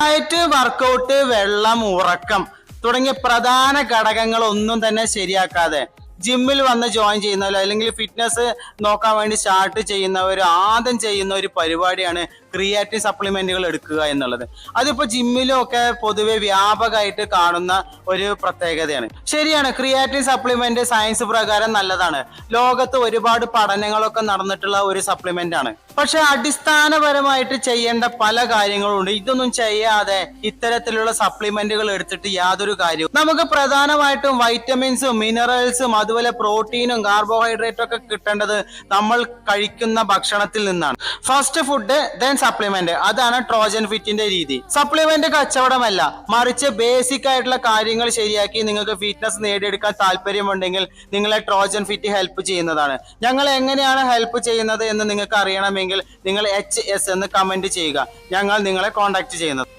Diet, workout, വെള്ളം, ഉറക്കം തുടങ്ങിയ പ്രധാന ഘടകങ്ങളൊന്നും തന്നെ ശരിയാക്കാതെ ജിമ്മിൽ വന്ന് ജോയിൻ ചെയ്യുന്നവരോ അല്ലെങ്കിൽ ഫിറ്റ്നസ് നോക്കാൻ വേണ്ടി സ്റ്റാർട്ട് ചെയ്യുന്നവർ ആദ്യം ചെയ്യുന്ന ഒരു പരിപാടിയാണ് ക്രിയാറ്റിൻ സപ്ലിമെന്റുകൾ എടുക്കുക എന്നുള്ളത്. അതിപ്പോ ജിമ്മിലും ഒക്കെ പൊതുവെ വ്യാപകമായിട്ട് കാണുന്ന ഒരു പ്രത്യേകതയാണ്. ശരിയാണ്, ക്രിയാറ്റിൻ സപ്ലിമെന്റ് സയൻസ് പ്രകാരം നല്ലതാണ്. ലോകത്ത് ഒരുപാട് പഠനങ്ങളൊക്കെ നടന്നിട്ടുള്ള ഒരു സപ്ലിമെന്റ് ആണ്. പക്ഷെ അടിസ്ഥാനപരമായിട്ട് ചെയ്യേണ്ട പല കാര്യങ്ങളുണ്ട്. ഇതൊന്നും ചെയ്യാതെ ഇത്തരത്തിലുള്ള സപ്ലിമെന്റുകൾ എടുത്തിട്ട് യാതൊരു കാര്യവും. നമുക്ക് പ്രധാനമായിട്ടും വൈറ്റമിൻസും മിനറൽസും അതുപോലെ പ്രോട്ടീനും കാർബോഹൈഡ്രേറ്റും ഒക്കെ കിട്ടേണ്ടത് നമ്മൾ കഴിക്കുന്ന ഭക്ഷണത്തിൽ നിന്നാണ്. ഫസ്റ്റ് ഫുഡ് ദെൻ സപ്ലിമെന്റ്, അതാണ് ട്രോജൻ ഫിറ്റിന്റെ രീതി. സപ്ലിമെന്റ് കച്ചവടമല്ല, മറിച്ച് ബേസിക് ആയിട്ടുള്ള കാര്യങ്ങൾ ശരിയാക്കി നിങ്ങൾക്ക് ഫിറ്റ്നസ് നേടിയെടുക്കാൻ താല്പര്യമുണ്ടെങ്കിൽ നിങ്ങളെ ട്രോജൻ ഫിറ്റ് ഹെൽപ്പ് ചെയ്യുന്നതാണ്. ഞങ്ങൾ എങ്ങനെയാണ് ഹെൽപ്പ് ചെയ്യുന്നത് എന്ന് നിങ്ങൾക്ക് അറിയണമെങ്കിൽ നിങ്ങൾ HS എന്ന് കമന്റ് ചെയ്യുക. ഞങ്ങൾ നിങ്ങളെ കോൺടാക്ട് ചെയ്യുന്നത്.